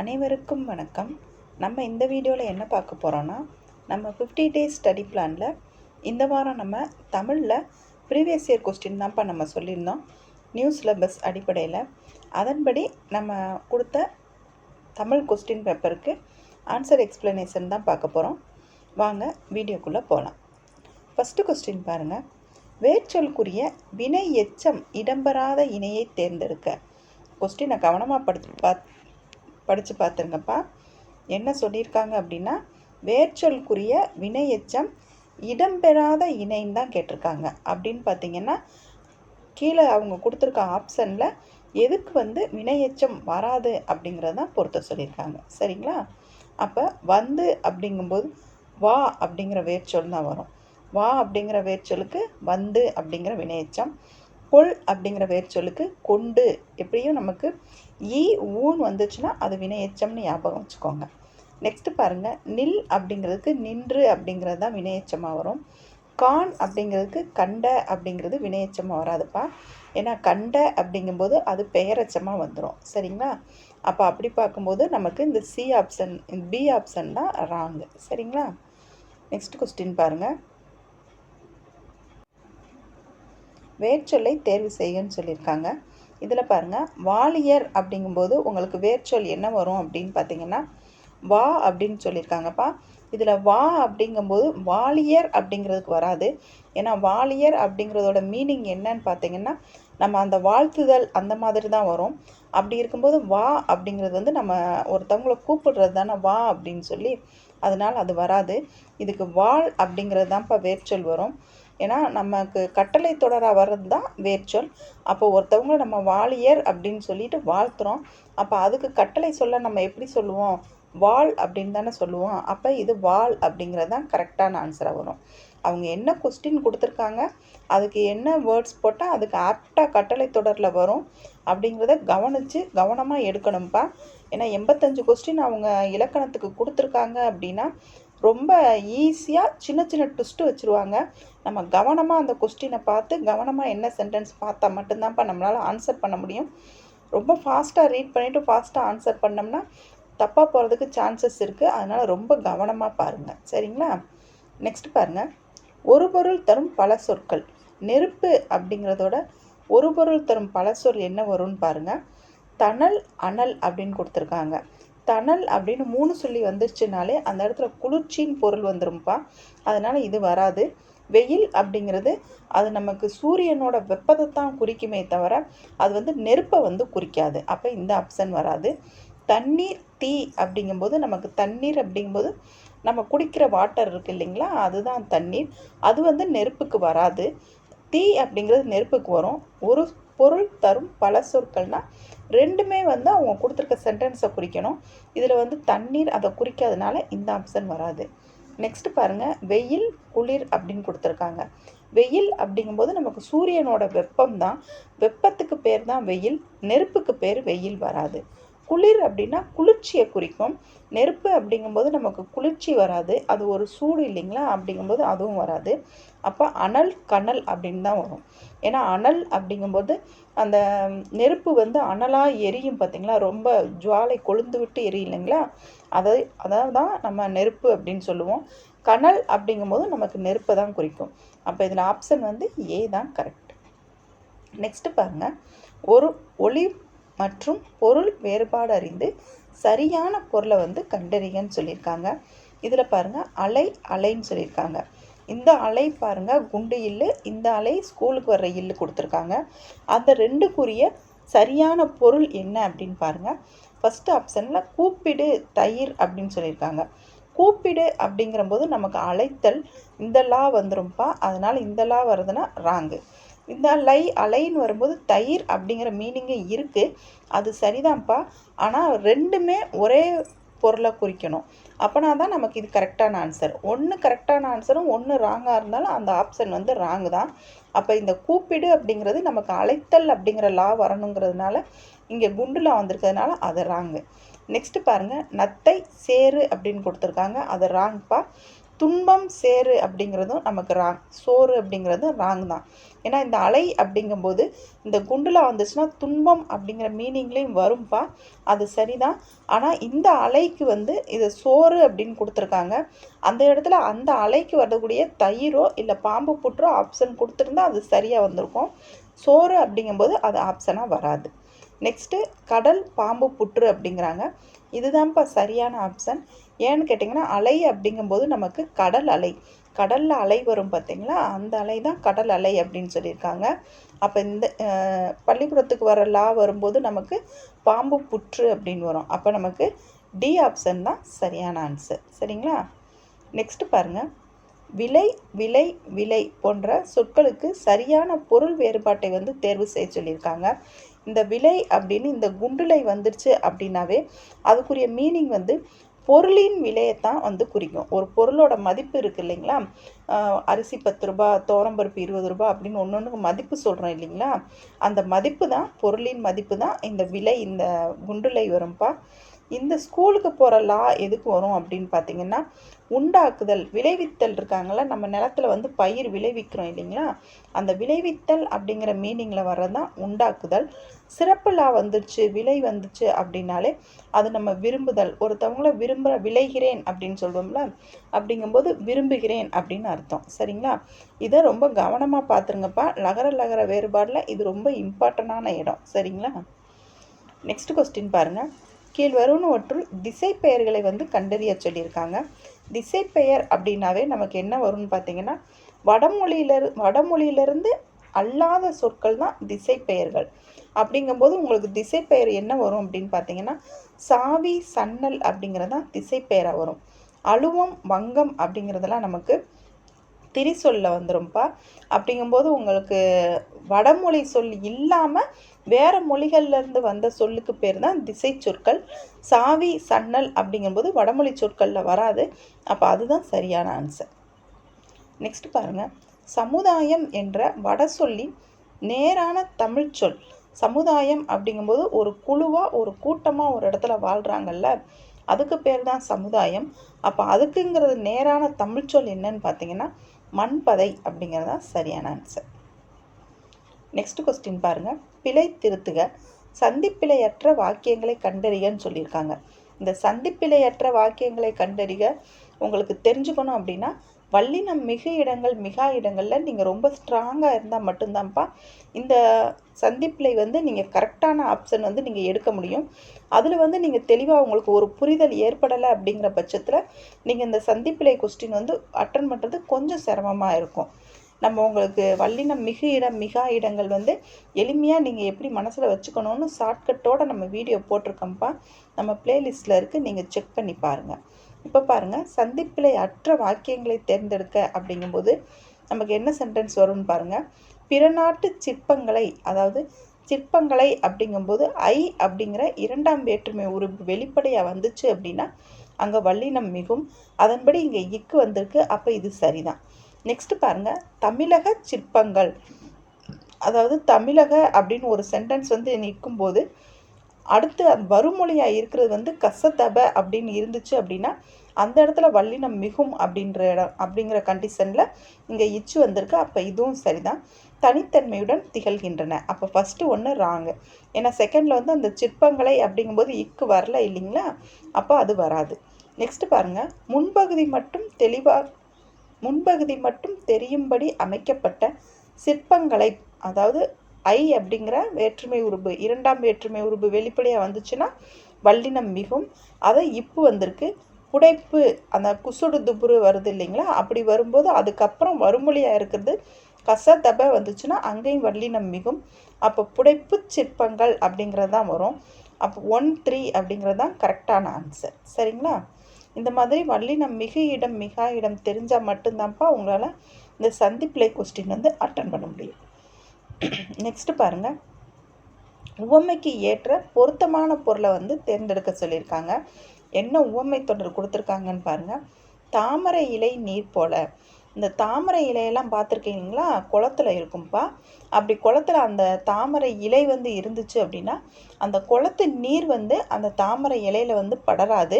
அனைவருக்கும் வணக்கம். நம்ம இந்த வீடியோவில் என்ன பார்க்க போகிறோன்னா, நம்ம 50 டேஸ் ஸ்டடி பிளானில் இந்த வாரம் நம்ம தமிழில் ப்ரீவியஸ் இயர் கொஸ்டின் தான்ப்பா நம்ம சொல்லியிருந்தோம் நியூ சிலபஸ் அடிப்படையில். அதன்படி நம்ம கொடுத்த தமிழ் கொஸ்டின் பேப்பருக்கு ஆன்சர் எக்ஸ்ப்ளனேஷன் தான் பார்க்க போகிறோம். வாங்க வீடியோக்குள்ளே போகலாம். ஃபஸ்ட்டு கொஸ்டின் பாருங்கள். வேர்ச்சொல்குரிய வினை எச்சம் இடம்பெறாத இணையை தேர்ந்தெடுக்க. கொஸ்டினை கவனமாக படித்து பார்த்துருங்கப்பா. என்ன சொல்லியிருக்காங்க அப்படின்னா, வேர்ச்சொல்குரிய வினை எச்சம் இடம்பெறாத இணைன்னு தான் கேட்டிருக்காங்க. அப்படின்னு பார்த்தீங்கன்னா, கீழே அவங்க கொடுத்துருக்க ஆப்ஷனில் எதுக்கு வினை எச்சம் வராது அப்படிங்கிறதான் பொறுத்த சொல்லியிருக்காங்க. சரிங்களா? அப்போ அப்படிங்கும்போது வா அப்படிங்கிற வேர்ச்சொல் தான் வரும். வா அப்படிங்கிற வேர்ச்சொலுக்கு அப்படிங்கிற வினையெச்சம். கொள் அப்படிங்கிற வேர்ச்சொலுக்கு கொண்டு. எப்படியும் நமக்கு ஊன்னு வந்துச்சுன்னா அது வினையெச்சம்னு ஞாபகம் வச்சுக்கோங்க. நெக்ஸ்ட்டு பாருங்கள். நில் அப்படிங்கிறதுக்கு நின்று அப்படிங்கிறது தான் வினையெச்சமாக வரும். கான் அப்படிங்கிறதுக்கு கண்ட அப்படிங்கிறது வினையெச்சமாக வராதுப்பா. ஏன்னா கண்ட அப்படிங்கும்போது அது பெயரெச்சமாக வந்துடும். சரிங்களா? அப்போ அப்படி பார்க்கும்போது நமக்கு இந்த பி ஆப்ஷன் தான் ராங்கு. சரிங்களா? நெக்ஸ்ட் கொஸ்டின் பாருங்கள். வேர்ச்சொல்லை தேர்வு செய்யன்னு சொல்லியிருக்காங்க. இதில் பாருங்கள், வாலியர் அப்படிங்கும்போது உங்களுக்கு வேர்ச்சொல் என்ன வரும் அப்படின்னு பார்த்தீங்கன்னா வா அப்படின்னு சொல்லியிருக்காங்கப்பா. இதில் வா அப்படிங்கும்போது வாலியர் அப்படிங்கிறதுக்கு வராது. ஏன்னா வாலியர் அப்படிங்கிறதோட மீனிங் என்னன்னு பார்த்தீங்கன்னா நம்ம அந்த வாழ்த்துதல் அந்த மாதிரி தான் வரும். அப்படி இருக்கும்போது வா அப்படிங்கிறது நம்ம ஒருத்தவங்களை கூப்பிடுறது தானே வா அப்படின்னு சொல்லி, அதனால் அது வராது. இதுக்கு வாழ் அப்படிங்கிறது தான்ப்பா வேர்ச்சொல் வரும். ஏன்னா நமக்கு கட்டளை தொடராக வர்றது தான் வேர்ச்சொல். அப்போ ஒருத்தவங்க நம்ம வாலியர் அப்படின்னு சொல்லிட்டு வாழ்த்துறோம். அப்போ அதுக்கு கட்டளை சொல்ல நம்ம எப்படி சொல்லுவோம்? வாழ் அப்படின்னு தானே சொல்லுவோம். அப்போ இது வாழ் அப்படிங்கிறது தான் கரெக்டான ஆன்சராக வரும். அவங்க என்ன கொஸ்டின் கொடுத்துருக்காங்க, அதுக்கு என்ன வேர்ட்ஸ் போட்டால் அதுக்கு ஆப்டாக கட்டளை தொடரில் வரும் அப்படிங்கிறத கவனமாக எடுக்கணும்ப்பா. ஏன்னா 85 கொஸ்டின் அவங்க இலக்கணத்துக்கு கொடுத்துருக்காங்க அப்படின்னா ரொம்ப ஈஸியாக சின்ன சின்ன ட்விஸ்ட்டு வச்சுருவாங்க. நம்ம கவனமாக அந்த கொஸ்டினை பார்த்து கவனமாக என்ன சென்டென்ஸ் பார்த்தா மட்டும்தான்ப்பா நம்மளால் ஆன்சர் பண்ண முடியும். ரொம்ப ஃபாஸ்ட்டாக ரீட் பண்ணிவிட்டு ஃபாஸ்ட்டாக ஆன்சர் பண்ணோம்னா தப்பாக போகிறதுக்கு சான்சஸ் இருக்குது. அதனால் ரொம்ப கவனமாக பாருங்கள். சரிங்களா? நெக்ஸ்ட் பாருங்கள். ஒரு பொருள் தரும் பல சொற்கள். நெருப்பு அப்படிங்கிறதோட ஒரு பொருள் தரும் பல சொல் என்ன வரும்னு பாருங்கள். தணல், அனல் அப்படின்னு கொடுத்துருக்காங்க. தணல் அப்படின்னு 3 சொல்லி வந்துருச்சுனாலே அந்த இடத்துல குளிர்ச்சின்னு பொருள் வந்துரும்ப்பா. அதனால் இது வராது. வெயில் அப்படிங்கிறது அது நமக்கு சூரியனோட வெப்பத்தை தான் குறிக்குமே தவிர அது நெருப்பை குறிக்காது. அப்போ இந்த ஆப்ஷன் வராது. தண்ணீர், தீ அப்படிங்கும்போது நமக்கு தண்ணீர் அப்படிங்கும்போது நம்ம குடிக்கிற வாட்டர் இருக்குது இல்லைங்களா, அதுதான் தண்ணீர். அது நெருப்புக்கு வராது. தீ அப்படிங்கிறது நெருப்புக்கு வரும். ஒரு பொருள் தரும் பல சொற்கள்னால் ரெண்டுமே அவங்க கொடுத்துருக்க சென்டென்ஸை குறிக்கணும். இதில் தண்ணீர் அதை குறிக்காதனால இந்த ஆப்ஷன் வராது. நெக்ஸ்ட் பாருங்கள். வெயில், குளிர் அப்படின்னு கொடுத்துருக்காங்க. வெயில் அப்படிங்கும்போது நமக்கு சூரியனோட வெப்பம் தான். வெப்பத்துக்கு பேர் தான் வெயில். நெருப்புக்கு பேர் வெயில் வராது. குளிர் அப்படின்னா குளிர்ச்சியை குறிக்கும். நெருப்பு அப்படிங்கும்போது நமக்கு குளிர்ச்சி வராது. அது ஒரு சூடு இல்லைங்களா, அப்படிங்கும்போது அதுவும் வராது. அப்போ அனல், கனல் அப்படின்னு தான் வரும். ஏன்னா அனல் அப்படிங்கும்போது அந்த நெருப்பு அனலாக எரியும் பார்த்திங்களா, ரொம்ப ஜுவாலை கொழுந்து விட்டு எரியும் இல்லைங்களா, அதாவது தான் நம்ம நெருப்பு அப்படின்னு சொல்லுவோம். கனல் அப்படிங்கும்போது நமக்கு நெருப்பை தான் குறிக்கும். அப்போ இதில் ஆப்ஷன் ஏ தான் கரெக்ட். நெக்ஸ்ட்டு பாருங்கள். ஒரு ஒளி மற்றும் பொருள் வேறுபாடு அறிந்து சரியான பொருளை கண்டறியன்னு சொல்லியிருக்காங்க. இதில் பாருங்கள், அலைன்னு சொல்லியிருக்காங்க. இந்த அலை பாருங்கள் குண்டு இல்லு, இந்த அலை ஸ்கூலுக்கு வர்ற இல்லு கொடுத்துருக்காங்க. அந்த ரெண்டுக்குரிய சரியான பொருள் என்ன அப்படின்னு பாருங்கள். ஃபஸ்ட்டு ஆப்ஷனில் கூப்பிடு தயிர் அப்படின்னு சொல்லியிருக்காங்க. கூப்பிடு அப்படிங்கிறபோது நமக்கு அழைத்தல், இந்த லா வந்துரும்ப்பா. அதனால் இந்த லா வருதுன்னா ராங்கு. இந்த அலைன்னு வரும்போது தயிர் அப்படிங்கிற மீனிங்கே இருக்குது, அது சரிதான்ப்பா. ஆனால் ரெண்டுமே ஒரே பொருளை குறிக்கணும். அப்போனா தான் நமக்கு இது கரெக்டான ஆன்சர். ஒன்று கரெக்டான ஆன்சரும் ஒன்று ராங்காக இருந்தாலும் அந்த ஆப்ஷன் ராங்கு தான். அப்போ இந்த கூப்பிடு அப்படிங்கிறது நமக்கு அழைத்தல் அப்படிங்கிற லா வரணுங்கிறதுனால இங்கே குண்டுலா வந்திருக்கிறதுனால அது ராங்கு. நெக்ஸ்ட்டு பாருங்கள். நத்தை, சேரு அப்படின்னு கொடுத்துருக்காங்க. அது ராங்ப்பா. துன்பம் சேரு அப்படிங்கிறதும் நமக்கு ராங். சோறு அப்படிங்கிறதும் ராங் தான். ஏன்னா இந்த அலை அப்படிங்கும்போது இந்த குண்டில் வந்துச்சுன்னா துன்பம் அப்படிங்கிற மீனிங்லேயும் வரும்பா, அது சரிதான். ஆனால் இந்த அலைக்கு வந்து இது சோறு அப்படின்னு கொடுத்துருக்காங்க. அந்த இடத்துல அந்த அலைக்கு வரக்கூடிய தயிரோ இல்லை பாம்பு புற்றோ ஆப்ஷன் கொடுத்துருந்தா அது சரியாக வந்திருக்கும். சோறு அப்படிங்கும்போது அது ஆப்ஷனாக வராது. நெக்ஸ்ட்டு கடல் பாம்பு புற்று அப்படிங்கிறாங்க. இதுதான்ப்பா சரியான ஆப்ஷன். ஏன்னு கேட்டிங்கன்னா அலை அப்படிங்கும்போது நமக்கு கடல் அலை, கடலில் அலை வரும் பார்த்திங்களா, அந்த அலை தான் கடல் அலை அப்படின்னு சொல்லியிருக்காங்க. அப்போ இந்த பள்ளிக்கூடத்துக்கு வர லா வரும்போது நமக்கு பாம்பு புற்று அப்படின்னு வரும். அப்போ நமக்கு டி ஆப்ஷன் தான் சரியான ஆன்சர். சரிங்களா? நெக்ஸ்ட்டு பாருங்கள், விலை விலை விலை போன்ற சொற்களுக்கு சரியான பொருள் வேறுபாட்டை வந்து தேர்வு செய்ய சொல்லியிருக்காங்க. இந்த விலை அப்படின்னு இந்த குண்டுலை வந்துருச்சு அப்படின்னாவே அதுக்குரிய மீனிங் வந்து பொருளின் விலையைத்தான் வந்து குறிக்கும். ஒரு பொருளோட மதிப்பு இருக்குது இல்லைங்களா, அரிசி 10 ரூபா, துவரம்பருப்பு 20 ரூபா அப்படின்னு ஒன்று மதிப்பு சொல்கிறோம் இல்லைங்களா, அந்த மதிப்பு தான், பொருளின் மதிப்பு தான் இந்த விலை, இந்த குண்டுலை வரும்பா. இந்த ஸ்கூலுக்கு போகிற லா எதுக்கு வரும் அப்படின்னு பார்த்தீங்கன்னா, உண்டாக்குதல், விளைவித்தல் இருக்காங்களா, நம்ம நிலத்தில் வந்து பயிர் விளைவிக்கிறோம் இல்லைங்களா, அந்த விளைவித்தல் அப்படிங்கிற மீனிங்கில் வர்றது தான் உண்டாக்குதல். சிறப்பு லா வந்துச்சு, விலை வந்துச்சு அப்படின்னாலே அது நம்ம விரும்புதல், ஒருத்தவங்கள விளைகிறேன் அப்படின்னு சொல்லுவோம்ல, அப்படிங்கும்போது விரும்புகிறேன் அப்படின்னு அர்த்தம். சரிங்களா? இதை ரொம்ப கவனமாக பார்த்துருங்கப்பா. லகர வேறுபாடில் இது ரொம்ப இம்பார்ட்டண்டான இடம். சரிங்களா? நெக்ஸ்ட் கொஸ்டின் பாருங்கள். கீழ்வருவனவற்றுள் திசை பெயர்களை வந்து கண்டறிய சொல்லியிருக்காங்க. திசை பெயர் அப்படின்னாவே நமக்கு என்ன வரும்னு பார்த்தீங்கன்னா, வடமொழியிலிருந்து அல்லாத சொற்கள் தான் திசை பெயர்கள். அப்படிங்கும்போது உங்களுக்கு திசை பெயர் என்ன வரும் அப்படின்னு பார்த்தீங்கன்னா, சாவி சன்னல் அப்படிங்கிறது தான் திசை பெயராக வரும். அழுவம் வங்கம் அப்படிங்கிறதெல்லாம் நமக்கு திரிசொல்ல வந்துரும்ப்பா. அப்படிங்கும்போது உங்களுக்கு வடமொழி சொல் இல்லாமல் வேறு மொழிகள்லேருந்து வந்த சொல்லுக்கு பேர் தான் திசை சொற்கள். சாவி சன்னல் அப்படிங்கும்போது வடமொழி சொற்களில் வராது. அப்போ அதுதான் சரியான ஆன்சர். நெக்ஸ்ட் பாருங்கள், சமுதாயம் என்ற வட சொல்லின் நேரான தமிழ் சொல். சமுதாயம் அப்படிங்கும்போது ஒரு குழுவாக ஒரு கூட்டமாக ஒரு இடத்துல வாழ்கிறாங்கல்ல, அதுக்கு பேர் தான் சமுதாயம். அப்போ அதுக்குங்கிறது நேரான தமிழ் சொல் என்னன்னு பார்த்தீங்கன்னா மண்பதை அப்படிங்கிறது தான் சரியான ஆன்சர். நெக்ஸ்ட் கொஸ்டின் பாருங்கள், பிழை திருத்துக, சந்திப்பிழையற்ற வாக்கியங்களை கண்டறிகன்னு சொல்லியிருக்காங்க. இந்த சந்திப்பிழையற்ற வாக்கியங்களை கண்டறிக உங்களுக்கு தெரிஞ்சுக்கணும் அப்படின்னா வல்லினம் மிகு இடங்கள் மிகா இடங்களில் நீங்கள் ரொம்ப ஸ்ட்ராங்காக இருந்தால் மட்டும்தான்ப்பா இந்த சந்திப்பிழை வந்து நீங்கள் கரெக்டான ஆப்ஷன் வந்து நீங்கள் எடுக்க முடியும். அதில் வந்து நீங்கள் தெளிவாக உங்களுக்கு ஒரு புரிதல் ஏற்படலை அப்படிங்கிற பட்சத்தில் நீங்கள் இந்த சந்திப்பிழை கொஸ்டின் வந்து அட்டன் பண்ணுறது கொஞ்சம் சிரமமாக இருக்கும். நம்ம உங்களுக்கு வல்லினம் மிகு இடம் மிகா இடங்கள் வந்து எளிமையாக நீங்கள் எப்படி மனசில் வச்சுக்கணும்னு ஷார்ட்கட்டோடு நம்ம வீடியோ போட்டிருக்கோம்ப்பா. நம்ம பிளேலிஸ்ட்டில் இருக்குது, நீங்கள் செக் பண்ணி பாருங்கள். இப்போ பாருங்கள், சந்திப்பிழை அற்ற வாக்கியங்களை தேர்ந்தெடுக்க அப்படிங்கும்போது நமக்கு என்ன சென்டென்ஸ் வரும்னு பாருங்கள். பிற நாட்டு சிற்பங்களை, அதாவது சிற்பங்களை அப்படிங்கும்போது ஐ அப்படிங்கிற இரண்டாம் வேற்றுமை உறுப்பு வெளிப்படையாக வந்துச்சு அப்படின்னா அங்கே வல்லினம் மிகும். அதன்படி இங்கே இக்கு வந்திருக்கு. அப்போ இது சரிதான். நெக்ஸ்ட் பாருங்கள், தமிழக சிற்பங்கள், அதாவது தமிழக அப்படின்னு ஒரு சென்டென்ஸ் வந்து நிற்கும்போது அடுத்து அது வருமொழியாக இருக்கிறது வந்து கசதப அப்படின்னு இருந்துச்சு அப்படின்னா அந்த இடத்துல வல்லினம் மிகும் அப்படிங்கிற கண்டிஷனில் இங்கே இச்சு வந்திருக்கு. அப்போ இதுவும் சரிதான். தனித்தன்மையுடன் திகழ்கின்றன, அப்போ ஃபஸ்ட்டு ஒன்று ராங்கு. ஏன்னா செகண்டில் வந்து அந்த சிற்பங்களை அப்படிங்கும்போது இக்கு வரல இல்லைங்களா, அப்போ அது வராது. நெக்ஸ்ட் பாருங்கள், முன்பகுதி மட்டும் தெரியும்படி அமைக்கப்பட்ட சிற்பங்களை, அதாவது ஐ அப்படிங்கிற வேற்றுமை உருபு இரண்டாம் வேற்றுமை உருபு வெளிப்படையாக வந்துச்சுன்னா வல்லினம் மிகும். அதை இப்பு வந்திருக்கு. புடைப்பு, அந்த குசுடு துபுரு வருது இல்லைங்களா, அப்படி வரும்போது அதுக்கப்புறம் வருமொழியாக இருக்கிறது கசதப வந்துச்சுன்னா அங்கேயும் வல்லினம் மிகும். அப்போ புடைப்பு சிற்பங்கள் அப்படிங்கிறது தான் வரும். அப்போ 1, 3 அப்படிங்கிறது தான் கரெக்டான ஆன்சர். சரிங்களா? இந்த மாதிரி வல்லினம் மிகு இடம் மிகா இடம் தெரிஞ்சால் மட்டும்தான்ப்பா உங்களால் இந்த சந்திப்பிழை கொஸ்டின் வந்து அட்டன் பண்ண முடியும். நெக்ஸ்ட் பாருங்கள், உவமைக்கு ஏற்ற பொருத்தமான பொருளை வந்து தேர்ந்தெடுக்க சொல்லியிருக்காங்க. என்ன உவமை தொடர் கொடுத்துருக்காங்கன்னு பாருங்கள். தாமரை இலை நீர் போல, இந்த தாமரை இலையெல்லாம் பார்த்துருக்கீங்களா? குளத்துல இருக்கும்ப்பா. அப்படி குளத்துல அந்த தாமரை இலை வந்து இருந்துச்சு அப்படின்னா, அந்த குளத்து நீர் வந்து அந்த தாமரை இலையில வந்து படராது.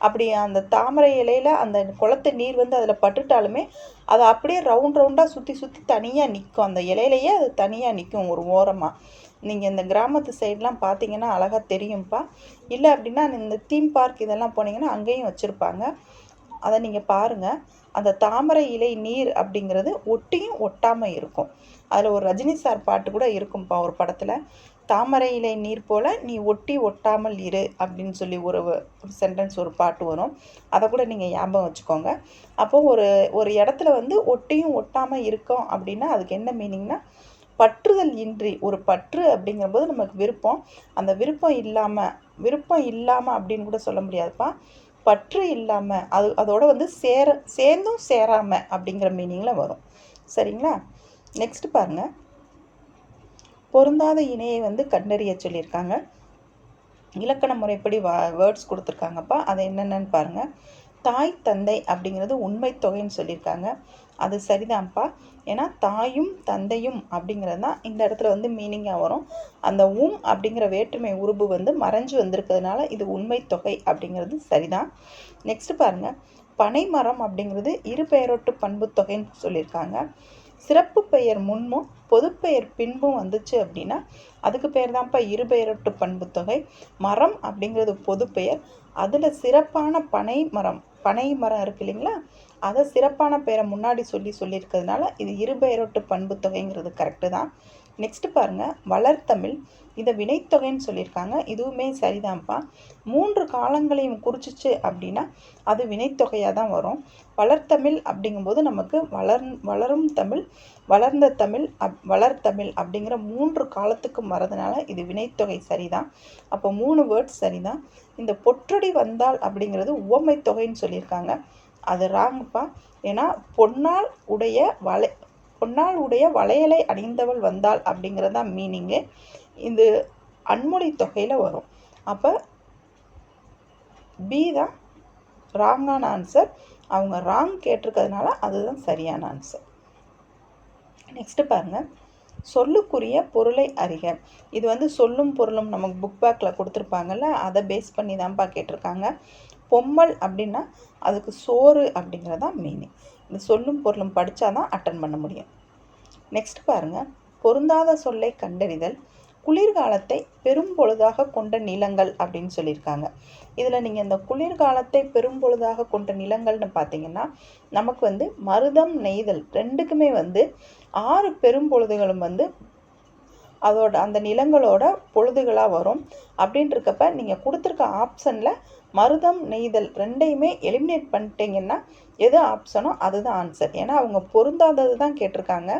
அப்படி அந்த தாமரை இலையில அந்த குளத்து நீர் வந்து அதில் பட்டுட்டாலுமே அது அப்படியே ரவுண்டாக சுற்றி சுற்றி தனியாக நிற்கும். அந்த இலையிலையே அது தனியாக நிற்கும் ஒரு ஓரமாக. நீங்கள் இந்த கிராமத்து சைட்லாம் பார்த்தீங்கன்னா அழகாக தெரியும்ப்பா. இல்லை அப்படின்னா இந்த தீம் பார்க் இதெல்லாம் போனீங்கன்னா அங்கேயும் வச்சுருப்பாங்க. அதை நீங்கள் பாருங்கள். அந்த தாமரை இலை நீர் அப்படிங்கிறது ஒட்டியும் ஒட்டாமல் இருக்கும். அதில் ஒரு ரஜினி சார் பாட்டு கூட இருக்கும்ப்பா ஒரு படத்தில். தாமரை இலை நீர் போல நீ ஒட்டி ஒட்டாமல் இரு அப்படின்னு சொல்லி ஒரு சென்டென்ஸ் ஒரு பாட்டு வரும். அதை கூட நீங்கள் ஞாபகம் வச்சுக்கோங்க. அப்போது ஒரு ஒரு இடத்துல வந்து ஒட்டியும் ஒட்டாமல் இருக்கோம் அப்படின்னா அதுக்கு என்ன மீனிங்னா, பற்றுதல் இன்றி, ஒரு பற்று அப்படிங்கும்போது நமக்கு விருப்பம், அந்த விருப்பம் இல்லாமல் அப்படின்னு கூட சொல்ல முடியாதுப்பா. பற்று இல்லாமல் அதோட வந்து சேர்ந்தும் சேராமல் அப்படிங்கிற மீனிங்கில் வரும். சரிங்களா? நெக்ஸ்ட் பாருங்கள். பொருந்தாத இணையை வந்து கண்டறிய சொல்லியிருக்காங்க. இலக்கண முறைப்படி வேர்ட்ஸ் கொடுத்துருக்காங்கப்பா. அது என்னென்னு பாருங்கள். தாய் தந்தை அப்படிங்கிறது உண்மை தொகைன்னு சொல்லியிருக்காங்க. அது சரிதான்ப்பா. ஏன்னா தாயும் தந்தையும் அப்படிங்கிறது தான் இந்த இடத்துல வந்து மீனிங்காக வரும். அந்த அப்படிங்கிற வேற்றுமை உருபு வந்து மறைஞ்சு வந்திருக்கிறதுனால இது உண்மை தொகை அப்படிங்கிறது சரிதான். நெக்ஸ்ட் பாருங்கள். பனைமரம் அப்படிங்கிறது இரு பெயரொட்டு பண்பு தொகைன்னு சொல்லியிருக்காங்க. சிறப்பு பெயர் முன்மும் பொதுப்பெயர் பின்பும் வந்துச்சு அப்படின்னா அதுக்கு பேர் தான்ப்பா இரு பெயரொட்டு பண்பு தொகை. மரம் அப்படிங்கிறது பொதுப்பெயர், அதில் சிறப்பான பனை மரம் இருக்கு இல்லைங்களா, அதை சிறப்பான பெயரை முன்னாடி சொல்லியிருக்கிறதுனால இது இரு பெயரொட்டு பண்பு தொகைங்கிறது கரெக்டு தான். நெக்ஸ்ட் பாருங்கள். வளர்த்தமிழ், இதை வினைத்தொகைன்னு சொல்லியிருக்காங்க. இதுவுமே சரிதான்ப்பா. 3 காலங்களையும் குறிச்சிச்சு அப்படின்னா அது வினைத்தொகையாக தான் வரும். வளர்த்தமிழ் அப்படிங்கும்போது நமக்கு வளரும் தமிழ், வளர்ந்த தமிழ், வளர்த்தமிழ் அப்படிங்கிற 3 காலத்துக்கும் வரதுனால இது வினைத்தொகை சரிதான். அப்போ 3 வேர்ட்ஸ் சரிதான். இந்த பொற்றடி வந்தால் அப்படிங்கிறது உவமை தொகைன்னு சொல்லியிருக்காங்க. அது ராங்குப்பா. ஏன்னா பொன்னால் உடைய வளையலை அணிந்தவள் வந்தாள் அப்படிங்கிறது தான் மீனிங்கு. இது அன்மொழி தொகையில் வரும். அப்போ பி தான் ராங்கான ஆன்சர். அவங்க ராங் கேட்டிருக்கிறதுனால அதுதான் சரியான ஆன்சர். நெக்ஸ்ட் பாருங்கள். சொல்லுக்குரிய பொருளை அறிக. இது வந்து சொல்லும் பொருளும் நமக்கு புக் பேக்கில் கொடுத்துருப்பாங்கல்ல, அதை பேஸ் பண்ணி தான்ப்பா கேட்டிருக்காங்க. பொம்மல் அப்படின்னா அதுக்கு சோறு அப்படிங்கிறதான் மீனிங். இந்த சொல்லும் பொருளும் படித்தா தான் அட்டன் பண்ண முடியும். நெக்ஸ்ட் பாருங்கள். பொருந்தாத சொல்லை கண்டறிதல். குளிர்காலத்தை பெரும்பொழுதாக கொண்ட நிலங்கள் அப்படின்னு சொல்லியிருக்காங்க. இதில் நீங்கள் இந்த குளிர்காலத்தை பெரும்பொழுதாக கொண்ட நிலங்கள்னு பார்த்தீங்கன்னா நமக்கு வந்து மருதம் நெய்தல் ரெண்டுக்குமே வந்து 6 பெரும்பொழுதுகளும் வந்து அதோட அந்த நிலங்களோட பொழுதுகளாக வரும். அப்படின்றக்கப்ப நீங்கள் கொடுத்துருக்க ஆப்ஷனில் மருதம் நெய்தல் ரெண்டையுமே எலிமினேட் பண்ணிட்டீங்கன்னா எது ஆப்ஷனோ அதுதான் ஆன்சர். ஏன்னா அவங்க பொருந்தாதது தான் கேட்டிருக்காங்க.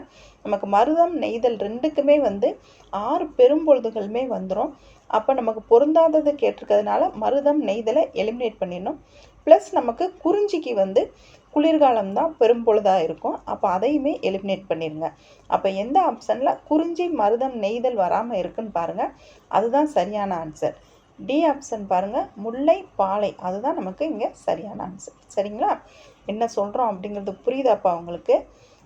நமக்கு மருதம் நெய்தல் ரெண்டுக்குமே வந்து 6 பெரும்பொழுதுகளுமே வந்துடும். அப்போ நமக்கு பொருந்தாதது கேட்டிருக்கிறதுனால மருதம் நெய்தலை எலிமினேட் பண்ணிடணும். ப்ளஸ் நமக்கு குறிஞ்சிக்கு வந்து குளிர்காலம் தான் பெரும்பொழுதாக இருக்கும். அப்போ அதையுமே எலிமினேட் பண்ணிடுங்க. அப்போ எந்த ஆப்ஷனில் குறிஞ்சி மருதம் நெய்தல் வராமல் இருக்குன்னு பாருங்கள். அதுதான் சரியான ஆன்சர். டி ஆப்ஷன் பாருங்கள். முல்லை பாலை, அதுதான் நமக்கு இங்கே சரியான ஆன்சர். சரிங்களா? என்ன சொல்கிறோம் அப்படிங்கிறது புரியுதாப்பா உங்களுக்கு?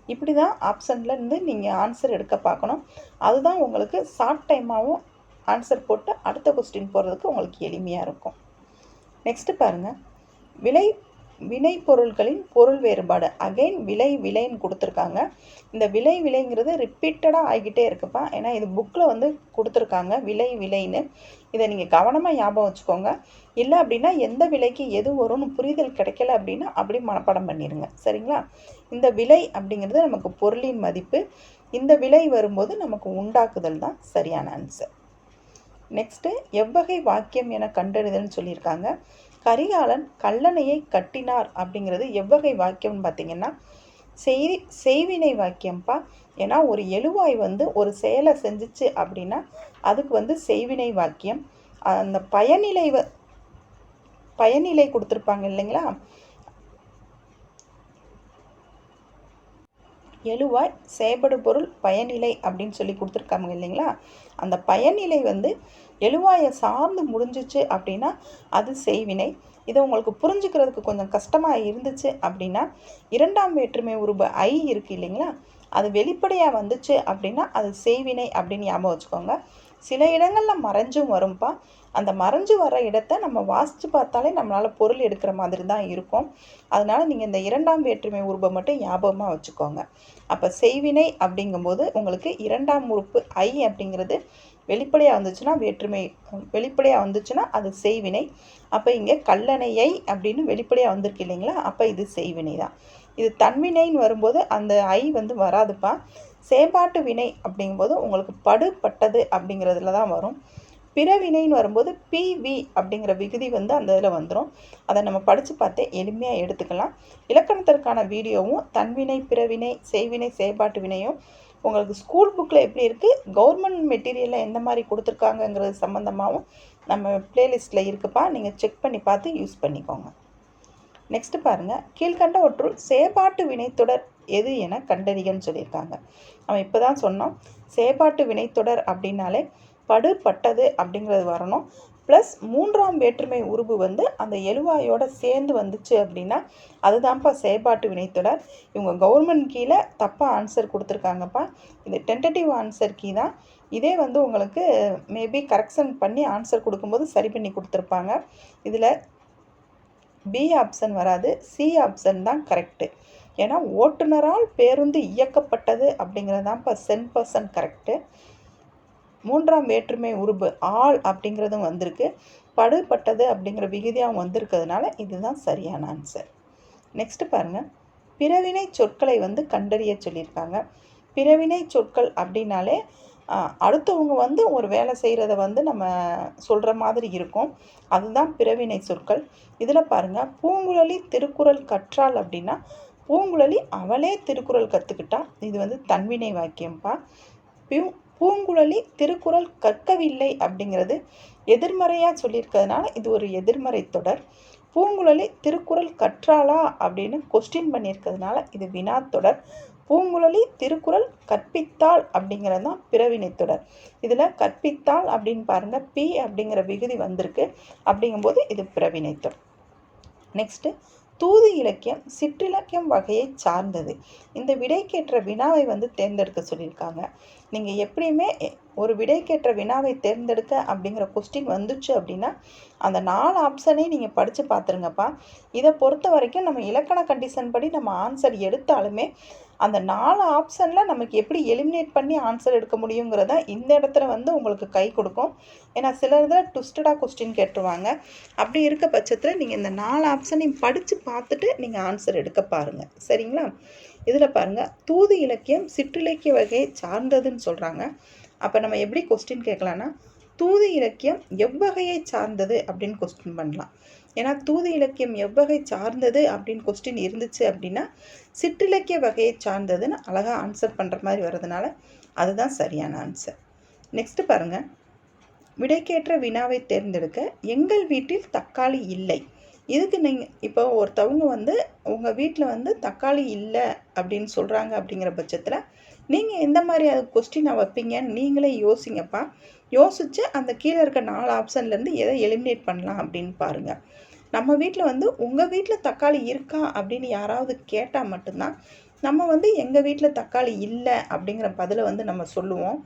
இப்படி தான் ஆப்ஷன்லேருந்து நீங்கள் ஆன்சர் எடுக்க பார்க்கணும். அதுதான் உங்களுக்கு ஷார்ட் டைமாகவும் ஆன்சர் போட்டு அடுத்த கொஸ்டின் போகிறதுக்கு உங்களுக்கு எளிமையாக இருக்கும். நெக்ஸ்ட்டு பாருங்கள். வினைப்பொருள்களின் பொருள் வேறுபாடு. அகைன் விலைன்னு கொடுத்துருக்காங்க. இந்த விலைங்கிறது ரிப்பீட்டடாக ஆகிக்கிட்டே இருக்குப்பா. ஏன்னா இது புக்கில் வந்து கொடுத்துருக்காங்க விலைன்னு. இதை நீங்கள் கவனமாக ஞாபகம் வச்சுக்கோங்க. இல்லை அப்படின்னா எந்த விலைக்கு எது வரும்னு புரிதல் கிடைக்கல அப்படின்னா அப்படி மனப்பாடம் பண்ணிடுங்க. சரிங்களா? இந்த விலை அப்படிங்கிறது நமக்கு பொருளின் மதிப்பு. இந்த விலை வரும்போது நமக்கு உண்டாக்குதல் தான் சரியான ஆன்சர். நெக்ஸ்ட்டு எவ்வகை வாக்கியம் என கண்டறிதல்னு சொல்லியிருக்காங்க. கரிகாலன் கல்லணையை கட்டினார் அப்படிங்கிறது எவ்வகை வாக்கியம்னு பார்த்தீங்கன்னா செய்வினை வாக்கியம்ப்பா. ஏன்னா ஒரு எழுவாய் வந்து ஒரு செயலை செஞ்சிச்சு அப்படின்னா அதுக்கு வந்து செய்வினை வாக்கியம். அந்த பயனிலை கொடுத்துருப்பாங்க இல்லைங்களா, எழுவாய் செயல்படு பொருள் பயனிலை அப்படின்னு சொல்லி கொடுத்துருக்காங்க இல்லைங்களா. அந்த பயனிலை வந்து எழுவாயை சார்ந்து முடிஞ்சிச்சு அப்படின்னா அது செய்வினை. இதை உங்களுக்கு புரிஞ்சுக்கிறதுக்கு கொஞ்சம் கஷ்டமாக இருந்துச்சு அப்படின்னா இரண்டாம் வேற்றுமை உருபு ஐ இருக்குது இல்லைங்களா, அது வெளிப்படையாக வந்துச்சு அப்படின்னா அது செய்வினை அப்படின்னு ஞாபகம் வச்சுக்கோங்க. சில இடங்களில் மறைஞ்சும் வரும்பா. அந்த மறைஞ்சு வர இடத்த நம்ம வாசித்து பார்த்தாலே நம்மளால் பொருள் எடுக்கிற மாதிரி தான் இருக்கும். அதனால் நீங்கள் இந்த இரண்டாம் வேற்றுமை உருபை மட்டும் ஞாபகமாக வச்சுக்கோங்க. அப்போ செய்வினை அப்படிங்கும்போது உங்களுக்கு இரண்டாம் உறுப்பு ஐ அப்படிங்கிறது வெளிப்படையாக வந்துச்சுன்னா வேற்றுமை, வெளிப்படையாக வந்துச்சுன்னா அது செய்வினை. அப்போ இங்கே கல்லணையை அப்படின்னு வெளிப்படையாக வந்திருக்கு இல்லைங்களா, அப்போ இது செய்வினை தான். இது தன்வினைன்னு வரும்போது அந்த ஐ வந்து வராதுப்பா. செயற்பாட்டு வினை அப்படிங்கும்போது உங்களுக்கு படுபட்டது அப்படிங்கிறதுல தான் வரும். பிறவினைன்னு வரும்போது பிவி அப்படிங்கிற விகுதி வந்து அந்த இதில் வந்துடும். அதை நம்ம படித்து பார்த்தே எளிமையாக எடுத்துக்கலாம். இலக்கணத்திற்கான வீடியோவும் தன்வினை பிறவினை செய்வினை செயற்பாட்டு வினையும் உங்களுக்கு ஸ்கூல் புக்கில் எப்படி இருக்குது, கவர்மெண்ட் மெட்டீரியலில் எந்த மாதிரி கொடுத்துருக்காங்கங்கிறது சம்மந்தமாகவும் நம்ம ப்ளேலிஸ்ட்டில் இருக்குப்பா. நீங்கள் செக் பண்ணி பார்த்து யூஸ் பண்ணிக்கோங்க. நெக்ஸ்ட் பாருங்கள், கீழ்கண்ட ஒற்றுள் செயற்பாட்டு வினைத்தொடர் எது என கண்டறியன்னு சொல்லியிருக்காங்க. நம்ம இப்போ தான் சொன்னோம், செயற்பாட்டு வினைத்தொடர் அப்படின்னாலே படுபட்டது அப்படிங்கிறது வரணும். ப்ளஸ் மூன்றாம் வேற்றுமை உருபு வந்து அந்த எழுவாயோட சேர்ந்து வந்துச்சு அப்படின்னா அதுதான்ப்பா செயற்பாட்டு வினைத்தொடர். இவங்க கவர்மெண்ட் கீழே தப்பாக ஆன்சர் கொடுத்துருக்காங்கப்பா. இது டென்டேட்டிவ் ஆன்சர் கீ தான். இதே வந்து உங்களுக்கு மேபி கரெக்ஷன் பண்ணி ஆன்சர் கொடுக்கும்போது சரி பண்ணி கொடுத்துருப்பாங்க. இதில் பி ஆப்ஷன் வராது, சி ஆப்ஷன் தான் கரெக்டு. ஏன்னா ஓட்டுநரால் பேருந்து இயக்கப்பட்டது அப்படிங்கிறது தான்ப்பா 100% கரெக்டு. மூன்றாம் வேற்றுமை உருபு ஆள் அப்படிங்கிறதும் வந்திருக்கு, படுபட்டது அப்படிங்கிற விகுதியாகவும் வந்திருக்கிறதுனால இதுதான் சரியான ஆன்சர். நெக்ஸ்ட் பாருங்கள், பிறவினை சொற்களை வந்து கண்டறிய சொல்லியிருக்காங்க. பிறவினை சொற்கள் அப்படின்னாலே அடுத்தவங்க வந்து ஒரு வேலை செய்கிறத வந்து நம்ம சொல்கிற மாதிரி இருக்கும், அதுதான் பிறவினை சொற்கள். இதில் பாருங்கள், பூங்குழலி திருக்குறள் கற்றாள் அப்படின்னா பூங்குழலி அவளே திருக்குறள் கற்றுக்கிட்டா, இது வந்து தன்வினை வாக்கியம்ப்பா. பூங்குழலி திருக்குறள் கற்கவில்லை அப்படிங்கிறது எதிர்மறையாக சொல்லியிருக்கிறதுனால இது ஒரு எதிர்மறை தொடர். பூங்குழலி திருக்குறள் கற்றாளா அப்படின்னு கொஸ்டின் பண்ணியிருக்கிறதுனால இது வினா தொடர். பூங்குழலி திருக்குறள் கற்பித்தாள் அப்படிங்கிறது தான் பிறவினை தொடர். இதில் கற்பித்தாள் அப்படின்னு பாருங்கள், பி அப்படிங்கிற விகுதி வந்திருக்கு, அப்படிங்கும்போது இது பிறவினை தொடர். நெக்ஸ்ட்டு, தூது இலக்கியம் சிற்றிலக்கியம் வகையை சார்ந்தது. இந்த விடைக்கேற்ற வினாவை வந்து தேர்ந்தெடுக்க சொல்லியிருக்காங்க. நீங்கள் எப்படியுமே ஒரு விடைக்கேற்ற வினாவை தேர்ந்தெடுக்க அப்படிங்கிற கொஸ்டின் வந்துச்சு அப்படின்னா அந்த 4 ஆப்ஷனையும் நீங்கள் படித்து பார்த்துருங்கப்பா. இதை பொறுத்த வரைக்கும் நம்ம இலக்கண கண்டிஷன் படி நம்ம ஆன்சர் எடுத்தாலுமே அந்த 4 ஆப்ஷனில் நமக்கு எப்படி எலிமினேட் பண்ணி ஆன்சர் எடுக்க முடியுங்கிறத இந்த இடத்துல வந்து உங்களுக்கு கை கொடுக்கும். ஏன்னா சில இதில் ட்விஸ்டடாக கொஸ்டின் கேட்டுருவாங்க. அப்படி இருக்க பட்சத்தில் நீங்கள் இந்த 4 ஆப்ஷனையும் படித்து பார்த்துட்டு நீங்கள் ஆன்சர் எடுக்க பாருங்கள், சரிங்களா. இதில் பாருங்கள், தூது இலக்கியம் சிற்றிலக்கிய வகையை சார்ந்ததுன்னு சொல்கிறாங்க. அப்போ நம்ம எப்படி கொஸ்டின் கேட்கலான்னா, தூது இலக்கியம் எவ்வகையை சார்ந்தது அப்படின்னு கொஸ்டின் பண்ணலாம். ஏன்னா தூது இலக்கியம் எவ்வகை சார்ந்தது அப்படின்னு கொஸ்டின் இருந்துச்சு அப்படின்னா சிற்றிலக்கிய வகையை சார்ந்ததுன்னு அழகாக ஆன்சர் பண்ணுற மாதிரி வர்றதுனால அதுதான் சரியான ஆன்சர். நெக்ஸ்ட்டு பாருங்கள், விடைக்கேற்ற வினாவை தேர்ந்தெடுக்க எங்கள் வீட்டில் தக்காளி இல்லை. இதுக்கு நீங்கள் இப்போ ஒருத்தவங்க வந்து உங்கள் வீட்டில் வந்து தக்காளி இல்லை அப்படின்னு சொல்கிறாங்க. அப்படிங்கிற பட்சத்தில் நீங்கள் எந்த மாதிரி அது கொஸ்டினை வைப்பீங்கன்னு நீங்களே யோசிங்கப்பா. யோசித்து அந்த கீழே இருக்க 4 ஆப்ஷன்லேருந்து எதை எலிமினேட் பண்ணலாம் அப்படின்னு பாருங்கள். நம்ம வீட்டில் வந்து உங்கள் வீட்டில் தக்காளி இருக்கா அப்படின்னு யாராவது கேட்டால் மட்டும்தான் நம்ம வந்து எங்கள் வீட்டில் தக்காளி இல்லை அப்படிங்கிற பதிலை வந்து நம்ம சொல்லுவோம்.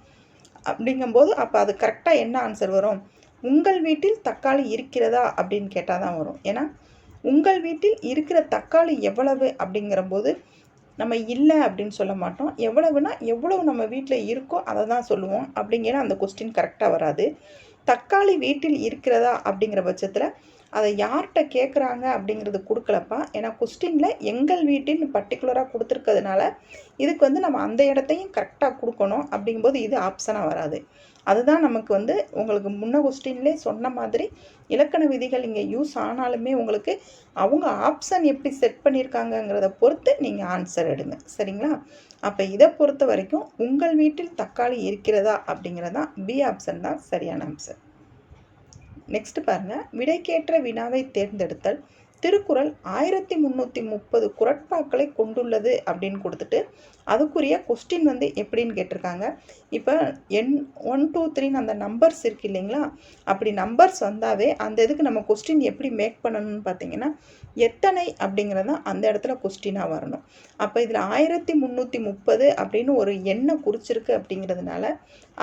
அப்படிங்கும்போது அப்போ அது கரெக்டாக என்ன ஆன்சர் வரும், உங்கள் வீட்டில் தக்காளி இருக்கிறதா அப்படின்னு கேட்டால் தான் வரும். ஏன்னா உங்கள் வீட்டில் இருக்கிற தக்காளி எவ்வளவு அப்படிங்கிற போது நம்ம இல்லை அப்படின்னு சொல்ல மாட்டோம். எவ்வளவுனா எவ்வளவு நம்ம வீட்டில் இருக்கோ அதை தான் சொல்லுவோம். அப்படிங்கிற அந்த கொஸ்டின் கரெக்டாக வராது. தக்காளி வீட்டில் இருக்கிறதா அப்படிங்கிற பட்சத்தில் அதை யார்கிட்ட கேட்குறாங்க அப்படிங்கிறது கொடுக்கலப்பா. ஏன்னா கொஸ்டினில் எங்கள் வீட்டின்னு பர்டிகுலராக கொடுத்துருக்கிறதுனால இதுக்கு வந்து நம்ம அந்த இடத்தையும் கரெக்டாக கொடுக்கணும். அப்படிங்கும்போது இது ஆப்ஷனாக வராது. அதுதான் நமக்கு வந்து உங்களுக்கு முன்ன கொஸ்டின்லே சொன்ன மாதிரி இலக்கண விதிகள் இங்கே யூஸ் ஆனாலுமே உங்களுக்கு அவங்க ஆப்ஷன் எப்படி செட் பண்ணியிருக்காங்கங்கிறத பொறுத்து நீங்கள் ஆன்சர் எடுங்க, சரிங்களா. அப்போ இதை பொறுத்த வரைக்கும் உங்கள் வீட்டில் தக்காளி இருக்கிறதா அப்படிங்கிறதா பி ஆப்ஷன் தான் சரியான ஆன்சர். நெக்ஸ்ட் பாருங்கள், விடைக்கேற்ற வினாவை தேர்ந்தெடுத்தல் திருக்குறள் 1330 குறட்பாக்களை கொண்டுள்ளது அப்படின்னு கொடுத்துட்டு அதுக்குரிய கொஸ்டின் வந்து எப்படின்னு கேட்டிருக்காங்க. இப்போ 1 2 3 அந்த நம்பர்ஸ் இருக்குது இல்லைங்களா, அப்படி நம்பர்ஸ் வந்தாவே அந்த இதுக்கு நம்ம கொஸ்டின் எப்படி மேக் பண்ணணும்னு பார்த்தீங்கன்னா எத்தனை அப்படிங்கிறது தான் அந்த இடத்துல கொஸ்டினாக வரணும். அப்போ இதில் 1330 அப்படின்னு ஒரு எண்ணை குறிச்சிருக்கு அப்படிங்கிறதுனால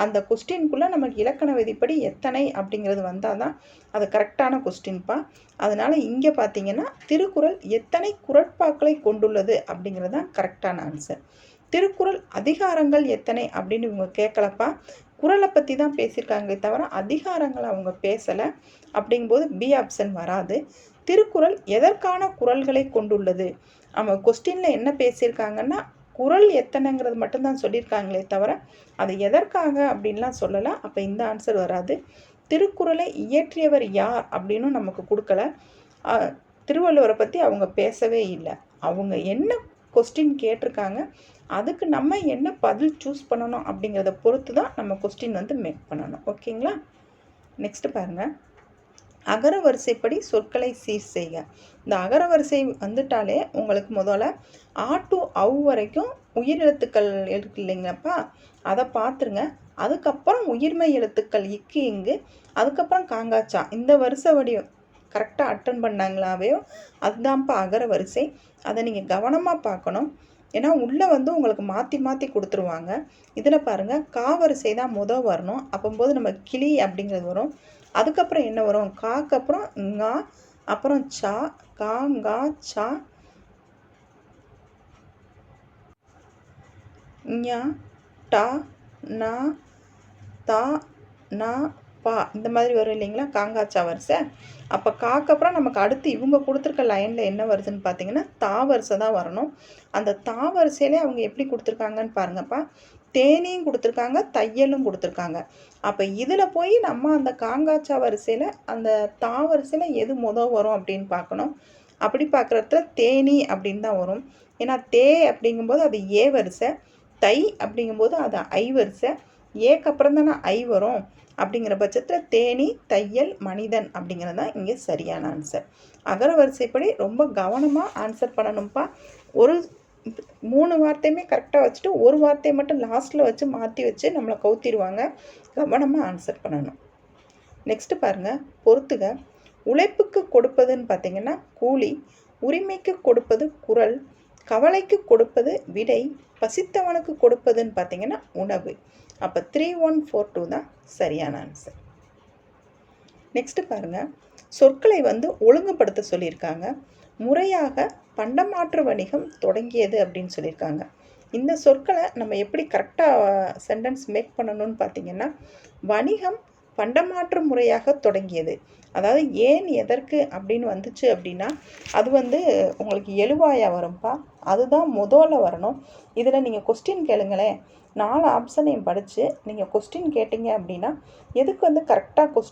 அந்த கொஸ்டின்குள்ளே நமக்கு இலக்கண விதிப்படி எத்தனை அப்படிங்கிறது வந்தால் தான் அது கரெக்டான கொஸ்டின்ப்பா. அதனால் இங்கே பார்த்தீங்கன்னா திருக்குறள் எத்தனை குறட்பாக்களை கொண்டுள்ளது அப்படிங்கிறது தான் கரெக்டான ஆன்சர். திருக்குறள் அதிகாரங்கள் எத்தனை அப்படின்னு இவங்க கேட்கலப்பா. குறளை பற்றி தான் பேசியிருக்காங்களே தவிர அதிகாரங்களை அவங்க பேசலை. அப்படிங்கும்போது பி ஆப்ஷன் வராது. திருக்குறள் எதற்கான குறள்களை கொண்டுள்ளது, அவங்க கொஸ்டினில் என்ன பேசியிருக்காங்கன்னா குறள் எத்தனைங்கிறது மட்டும்தான் சொல்லியிருக்காங்களே தவிர அது எதற்காக அப்படின்லாம் சொல்லலை. அப்போ இந்த ஆன்சர் வராது. திருக்குறளை இயற்றியவர் யார் அப்படின்னு நமக்கு கொடுக்கல. திருவள்ளுவரை பற்றி அவங்க பேசவே இல்லை. அவங்க என்ன கொஸ்டின் கேட்டிருக்காங்க அதுக்கு நம்ம என்ன பதில் சூஸ் பண்ணணும் அப்படிங்கிறத பொறுத்து தான் நம்ம கொஸ்டின் வந்து மேக் பண்ணணும். ஓகேங்களா? நெக்ஸ்ட் பாருங்கள், அகர வரிசைப்படி சொற்களை சீர் செய்க. இந்த அகர வரிசை வந்துட்டாலே உங்களுக்கு முதல்ல ஆ டு அவ் வரைக்கும் உயிரெழுத்துக்கள் இருக்கு இல்லைங்கப்பா, அதை பார்த்துருங்க. அதுக்கப்புறம் உயிர்மை எழுத்துக்கள் இக்கு இங்கு, அதுக்கப்புறம் காங்காச்சா. இந்த வரிசை வடிவம் கரெக்டாக அட்டன் பண்ணாங்களாவே அதுதான்ப்பா அகர வரிசை. அதை நீங்கள் கவனமாக பார்க்கணும். ஏன்னா உள்ளே வந்து உங்களுக்கு மாற்றி மாற்றி கொடுத்துருவாங்க. இதில் பாருங்கள் கா வரிசை தான் வரணும். அப்போம்போது நம்ம கிளி அப்படிங்கிறது வரும். அதுக்கப்புறம் என்ன வரும், காக்கு அப்புறம் ங்கா, அப்புறம் சா, காங்கா சா, ஞா, டா, நா, தா, நா, பா, இந்த மாதிரி வரும் இல்லைங்களா காங்காச்சா வரிசை. அப்போ காக்கப்புறம் நமக்கு அடுத்து இவங்க கொடுத்துருக்க லைனில் என்ன வருதுன்னு பார்த்தீங்கன்னா தா வரிசை தான் வரணும். அந்த தா வரிசையிலே அவங்க எப்படி கொடுத்துருக்காங்கன்னு பாருங்கப்பா. தேனியும் கொடுத்துருக்காங்க, தையலும் கொடுத்துருக்காங்க. அப்போ இதில் போய் நம்ம அந்த காங்காச்சா வரிசையில் அந்த தா வரிசையில் எது வரும் அப்படின்னு பார்க்கணும். அப்படி பார்க்குறதுல தேனி அப்படின்னு தான் வரும். ஏன்னா தே அப்படிங்கும்போது அது ஏ வரிசை, தை அப்படிங்கும்போது அது ஐ வரிசை, ஏக்கு அப்புறம் தானே ஐ வரும். அப்படிங்கிற பட்சத்தில் தேனி, தையல், மனிதன் அப்படிங்கிறது தான் இங்கே சரியான ஆன்சர். அகர வரிசைப்படி ரொம்ப கவனமாக ஆன்சர் பண்ணணும்ப்பா. ஒரு 3 வார்த்தையுமே கரெக்டாக வச்சுட்டு ஒரு வார்த்தையை மட்டும் லாஸ்ட்டில் வச்சு மாற்றி வச்சு நம்மளை கவுத்திடுவாங்க. கவனமாக ஆன்சர் பண்ணணும். நெக்ஸ்ட்டு பாருங்கள், பொறுத்துக. உழைப்புக்கு கொடுப்பதுன்னு பார்த்தீங்கன்னா கூலி, உரிமைக்கு கொடுப்பது குறள், கவலைக்கு கொடுப்பது விடை, பசித்தவனுக்கு கொடுப்பதுன்னு பார்த்தீங்கன்னா உணவு. அப்போ 3142 தான் சரியான ஆன்சர். நெக்ஸ்ட்டு பாருங்கள், சொற்களை வந்து ஒழுங்குபடுத்த சொல்லியிருக்காங்க. முறையாக பண்டமாற்று வணிகம் தொடங்கியது அப்படின்னு சொல்லியிருக்காங்க. இந்த சொற்களை நம்ம எப்படி கரெக்டாக சென்டென்ஸ் மேக் பண்ணணும்னு பார்த்தீங்கன்னா வணிகம் பண்டமாற்று முறையாக தொடங்கியது. அதாவது ஏன் எதற்கு அப்படின்னு வந்துச்சு அப்படின்னா அது வந்து உங்களுக்கு எழுவாயா வரும்ப்பா. அதுதான் முதல்ல வரணும். இதில் நீங்கள் கொஸ்டின் கேளுங்களேன். 4 ஆப்ஷனையும் படித்து நீங்கள் கொஸ்டின் கேட்டிங்க அப்படின்னா எதுக்கு வந்து கரெக்டாக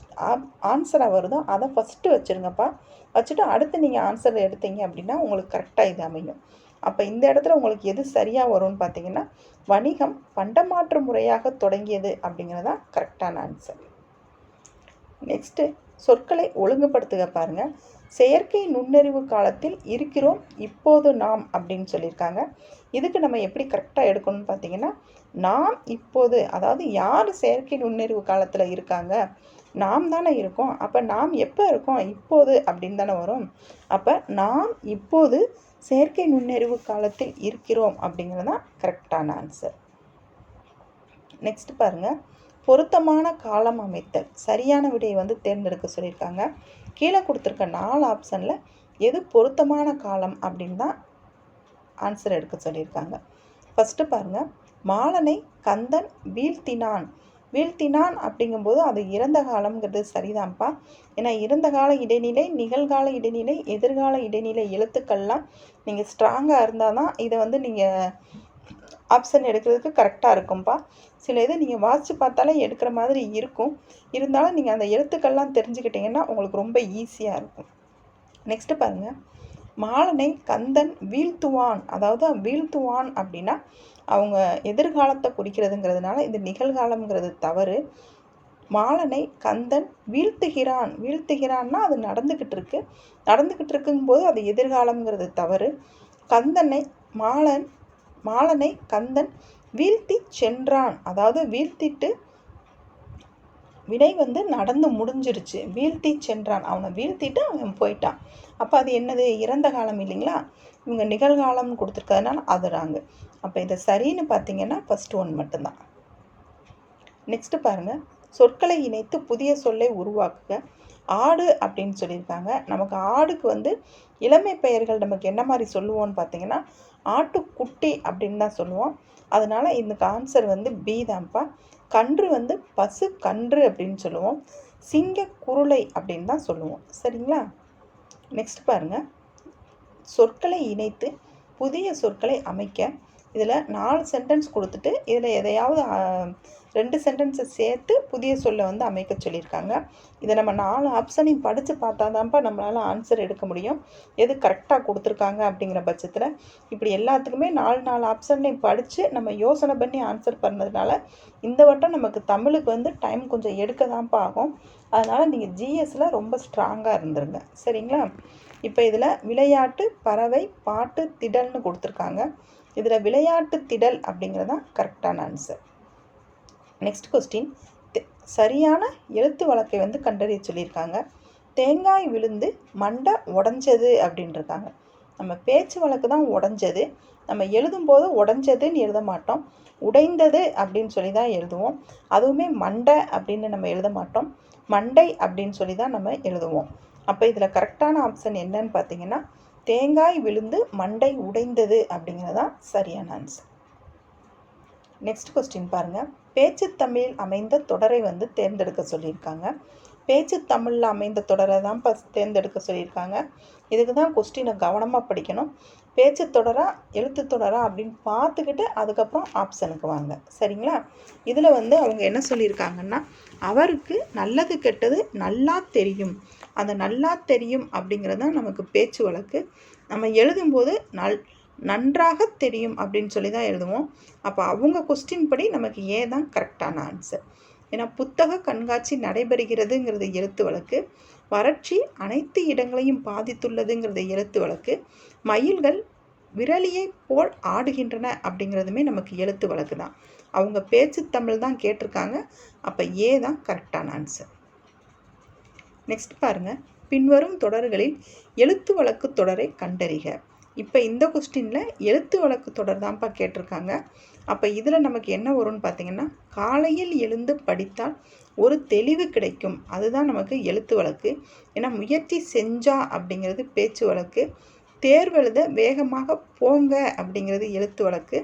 ஆன்சராக வருதோ அதை ஃபஸ்ட்டு வச்சுருங்கப்பா. வச்சுட்டு அடுத்து நீங்கள் ஆன்சர் எடுத்தீங்க அப்படின்னா உங்களுக்கு கரெக்டாக இது அமையும். அப்போ இந்த இடத்துல உங்களுக்கு எது சரியாக வரும்னு பார்த்தீங்கன்னா வணிகம் பண்டமாற்று முறையாக தொடங்கியது அப்படிங்கிறது தான் கரெக்டான ஆன்சர். நெக்ஸ்ட்டு சொற்களை ஒழுங்குபடுத்துக பாருங்கள். செயற்கை நுண்ணறிவு காலத்தில் இருக்கிறோம் இப்போது நாம் அப்படின்னு சொல்லியிருக்காங்க. இதுக்கு நம்ம எப்படி கரெக்டாக எடுக்கணும்னு பார்த்தீங்கன்னா நாம் இப்போது, அதாவது யார் செயற்கை நுண்ணறிவு காலத்தில் இருக்காங்க, நாம் தானே இருக்கோம். அப்போ நாம் எப்போ இருக்கோம், இப்போது அப்படின்னு தானே வரும். அப்போ நாம் இப்போது செயற்கை நுண்ணறிவு காலத்தில் இருக்கிறோம் அப்படிங்கிறது தான் கரெக்டான ஆன்சர். நெக்ஸ்ட் பாருங்கள், பொருத்தமான காலம் அமைத்தல். சரியான விடையை வந்து தேர்ந்தெடுக்க சொல்லியிருக்காங்க. கீழே கொடுத்துருக்க 4 ஆப்ஷனில் எது பொருத்தமான காலம் அப்படின்னு தான் ஆன்சர் எடுக்க சொல்லியிருக்காங்க. ஃபஸ்ட்டு பாருங்கள், மாலனை கந்தன் வீழ்த்தினான். வீழ்த்தினான் அப்படிங்கும்போது அது இறந்த காலம்ங்கிறது சரிதான்ப்பா. ஏன்னா இறந்த கால இடைநிலை, நிகழ்கால இடைநிலை, எதிர்கால இடைநிலை எழுத்துக்கள்லாம் நீங்கள் ஸ்ட்ராங்காக இருந்தால் தான் இதை வந்து நீங்கள் ஆப்ஷன் எடுக்கிறதுக்கு கரெக்டாக இருக்கும்ப்பா. சில இது நீங்கள் வாசித்து பார்த்தாலே எடுக்கிற மாதிரி இருக்கும். இருந்தாலும் நீங்கள் அந்த எழுத்துக்கள்லாம் தெரிஞ்சுக்கிட்டிங்கன்னா உங்களுக்கு ரொம்ப ஈஸியாக இருக்கும். நெக்ஸ்ட்டு பாருங்கள், மாலனை கந்தன் வீழ்த்துவான். அதாவது வீழ்த்துவான் அப்படின்னா அவங்க எதிர்காலத்தை குறிக்கிறதுங்கிறதுனால இது நிகழ்காலம்ங்கிறது தவறு. மாலனை கந்தன் வீழ்த்துகிறான். வீழ்த்துகிறான்னா அது நடந்துக்கிட்டு இருக்குங்கும்போது அது எதிர்காலம்ங்கிறது தவறு. கந்தனை மாலனை கந்தன் வீழ்த்தி சென்றான். அதாவது வீழ்த்திட்டு வினை நடந்து முடிஞ்சிருச்சு. வீழ்த்தி சென்றான், அவனை வீழ்த்திட்டு அவன் போயிட்டான். அப்போ அது என்னது? இறந்த காலம் இல்லைங்களா? இவங்க நிகழ்காலம்னு கொடுத்துருக்கறதுனால அது ராங்கு. அப்போ இதை சரின்னு பார்த்தீங்கன்னா ஃபஸ்ட் ஒன் மட்டும்தான். நெக்ஸ்ட் பாருங்கள், சொற்களை இணைத்து புதிய சொல்லை உருவாக்குக. ஆடு அப்படின்னு சொல்லியிருக்காங்க. நமக்கு ஆடுக்கு இளமை பெயர்கள் நமக்கு என்ன மாதிரி சொல்லுவோம்னு பார்த்தீங்கன்னா ஆட்டுக்குட்டி அப்படின்னு தான் சொல்லுவோம். அதனால இதுக்கு ஆன்சர் பி தான்ப்பா. கன்று பசு கன்று அப்படின்னு சொல்லுவோம். சிங்க குருளை அப்படின்னு தான் சொல்லுவோம். சரிங்களா? நெக்ஸ்ட் பாருங்கள், சொற்களை இணைத்து புதிய சொற்களை அமைக்க. இதில் 4 சென்டென்ஸ் கொடுத்துட்டு இதில் எதையாவது 2 சென்டென்ஸை சேர்த்து புதிய சொல்லை அமைக்க சொல்லியிருக்காங்க. இதை நம்ம 4 ஆப்ஷனையும் படித்து பார்த்தா தான்ப்பா நம்மளால் ஆன்சர் எடுக்க முடியும். எது கரெக்டாக கொடுத்துருக்காங்க அப்படிங்கிற பட்சத்தில் இப்படி எல்லாத்துக்குமே 4 ஆப்ஷன்லையும் படித்து நம்ம யோசனை பண்ணி ஆன்சர் பண்ணதுனால இந்த வட்டம் நமக்கு தமிழுக்கு டைம் கொஞ்சம் எடுக்க தான்ப்பா ஆகும். அதனால் நீங்கள் ஜிஎஸ்சில் ரொம்ப ஸ்ட்ராங்காக இருந்துருங்க. சரிங்களா? இப்போ இதில் விளையாட்டு, பறவை, பாட்டு, திடல்னு கொடுத்துருக்காங்க. இதில் விளையாட்டு திடல் அப்படிங்கிறது தான் கரெக்டான ஆன்சர். நெக்ஸ்ட் கொஸ்டின், சரியான எழுத்து வழக்கை கண்டறிய சொல்லியிருக்காங்க. தேங்காய் விழுந்து மண்டை உடஞ்சது அப்படின்ட்டுருக்காங்க. நம்ம பேச்சு வழக்கு தான் உடஞ்சது. நம்ம எழுதும்போது உடஞ்சதுன்னு எழுத மாட்டோம், உடைந்தது அப்படின்னு சொல்லி தான் எழுதுவோம். அதுவுமே மண்டை அப்படின்னு நம்ம எழுத மாட்டோம், மண்டை அப்படின்னு சொல்லி தான் நம்ம எழுதுவோம். அப்போ இதில் கரெக்டான ஆப்ஷன் என்னன்னு பார்த்தீங்கன்னா தேங்காய் விழுந்து மண்டை உடைந்தது அப்படிங்கிறது தான் சரியான ஆன்சர். நெக்ஸ்ட் கொஸ்டின் பாருங்கள், பேச்சு தமிழில் அமைந்த தொடரை தேர்ந்தெடுக்க சொல்லியிருக்காங்க. பேச்சு தமிழில் அமைந்த தொடரை தான் தேர்ந்தெடுக்க சொல்லியிருக்காங்க. இதுக்கு தான் கொஸ்டினை கவனமாக படிக்கணும். பேச்சு தொடரா எழுத்து தொடரா அப்படின்னு பார்த்துக்கிட்டு அதுக்கப்புறம் ஆப்ஷனுக்கு வாங்க. சரிங்களா? இதில் அவங்க என்ன சொல்லியிருக்காங்கன்னா அவருக்கு நல்லது கெட்டது நல்லா தெரியும். அந்த நல்லா தெரியும் அப்படிங்கிறது தான் நமக்கு பேச்சு வழக்கு. நம்ம எழுதும்போது நன்றாக தெரியும் அப்படின்னு சொல்லி தான் எழுதுவோம். அப்போ அவங்க கொஸ்டின் படி நமக்கு தான் கரெக்டான ஆன்சர். ஏன்னா புத்தக கண்காட்சி நடைபெறுகிறதுங்கிறது எழுத்து வழக்கு, வறட்சி அனைத்து இடங்களையும் பாதித்துள்ளதுங்கிறது எழுத்து வழக்கு, மயில்கள் விரலியை போல் ஆடுகின்றன அப்படிங்கிறதுமே நமக்கு எழுத்து வழக்கு தான். அவங்க பேச்சு தமிழ் தான் கேட்டிருக்காங்க. அப்போ தான் கரெக்டான ஆன்சர். நெக்ஸ்ட் பாருங்கள், பின்வரும் தொடர்களில் எழுத்து வழக்கு தொடரை கண்டறிக. இப்போ இந்த கொஸ்டினில் எழுத்து வழக்கு தொடர் தான்ப்பா கேட்டிருக்காங்க. அப்போ இதில் நமக்கு என்ன வரும்னு பார்த்தீங்கன்னா காலையில் எழுந்து படித்தால் ஒரு தெளிவு கிடைக்கும், அதுதான் நமக்கு எழுத்து வழக்கு. ஏன்னா முயற்சி செஞ்சா அப்படிங்கிறது பேச்சு வழக்கு, தேர்வெழுத வேகமாக போங்க அப்படிங்கிறது எழுத்து வழக்கு,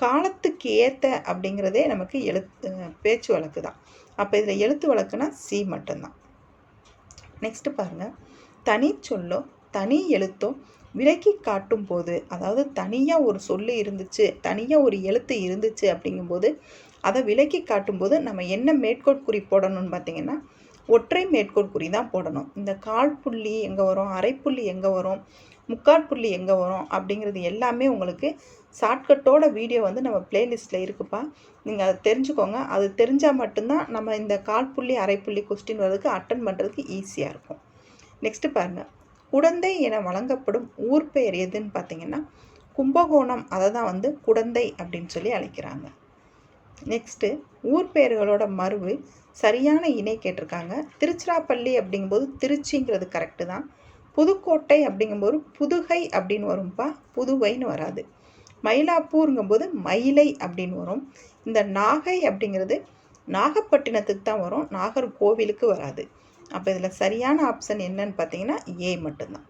காலத்துக்கு ஏற்ற அப்படிங்கிறதே நமக்கு பேச்சு வழக்கு தான். அப்போ இதில் எழுத்து வழக்குனா சி மட்டும்தான். நெக்ஸ்ட் பாருங்கள், தனி சொல்லோ தனி எழுத்தோ விலக்கி காட்டும் போது, அதாவது தனியாக ஒரு சொல்லு இருந்துச்சு, தனியாக ஒரு எழுத்து இருந்துச்சு அப்படிங்கும்போது அதை விலக்கி காட்டும்போது நம்ம என்ன மேற்கோட்குறி போடணும்னு பார்த்தீங்கன்னா ஒற்றை மேற்கோட்குறி தான் போடணும். இந்த கால் புள்ளி எங்கே வரும், அரைப்புள்ளி எங்கே வரும், முக்காற்புள்ளி எங்கே வரும் அப்படிங்கிறது எல்லாமே உங்களுக்கு ஷார்ட்கட்டோட வீடியோ நம்ம பிளேலிஸ்ட்டில் இருக்குப்பா. நீங்கள் அதை தெரிஞ்சுக்கோங்க. அது தெரிஞ்சால் மட்டும்தான் நம்ம இந்த கால்புள்ளி அரைப்புள்ளி கொஸ்டின் வர்றதுக்கு அட்டன் பண்ணுறதுக்கு ஈஸியாக இருக்கும். நெக்ஸ்ட்டு பாருங்கள், குடந்தை என வழங்கப்படும் ஊர் பெயர் எதுன்னு பார்த்தீங்கன்னா கும்பகோணம். அதை தான் குடந்தை அப்படின்னு சொல்லி அழைக்கிறாங்க. நெக்ஸ்ட்டு ஊர் பெயர்களோட மருவு சரியான இணை கேட்டிருக்காங்க. திருச்சிராப்பள்ளி அப்படிங்கும்போது திருச்சிங்கிறது கரெக்டு தான். புதுக்கோட்டை அப்படிங்கும்போது புதுகை அப்படின்னு வரும்பா, புதுவைன்னு வராது. மயிலாப்பூருங்கும்போது மயிலை அப்படின்னு வரும். இந்த நாகை அப்படிங்கிறது நாகப்பட்டினத்துக்கு தான் வரும், நாகர்கோவிலுக்கு வராது. அப்போ இதில் சரியான ஆப்ஷன் என்னன்னு பார்த்தீங்கன்னா மட்டும்தான்.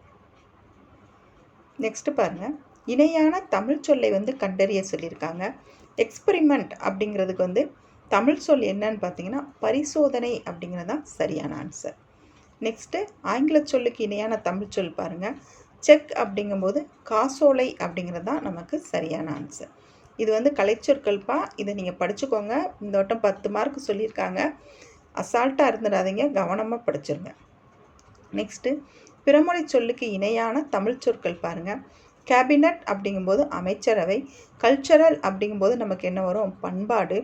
நெக்ஸ்ட்டு பாருங்கள், இணையான தமிழ் சொல்லை கண்டறிய சொல்லியிருக்காங்க. எக்ஸ்பெரிமெண்ட் அப்படிங்கிறதுக்கு தமிழ் சொல் என்னன்னு பார்த்தீங்கன்னா பரிசோதனை அப்படிங்கிறது தான் சரியான ஆன்சர். நெக்ஸ்ட்டு ஆங்கில சொல்லுக்கு இணையான தமிழ் சொல் பாருங்கள், செக் அப்படிங்கும்போது காசோலை அப்படிங்கிறது தான் நமக்கு சரியான ஆன்சர். இது கலைச்சொற்கள்ப்பா, இதை நீங்கள் படிச்சுக்கோங்க. இந்த வட்டம் 10 மார்க் சொல்லியிருக்காங்க, அசால்ட்டாக இருந்துடாதீங்க, கவனமாக படிச்சிருங்க. நெக்ஸ்ட்டு பிறமொழி சொல்லுக்கு இணையான தமிழ் சொற்கள் பாருங்கள். கேபினட் அப்படிங்கும்போது அமைச்சரவை, கல்ச்சரல் அப்படிங்கும்போது நமக்கு என்ன வரும், பண்பாடு,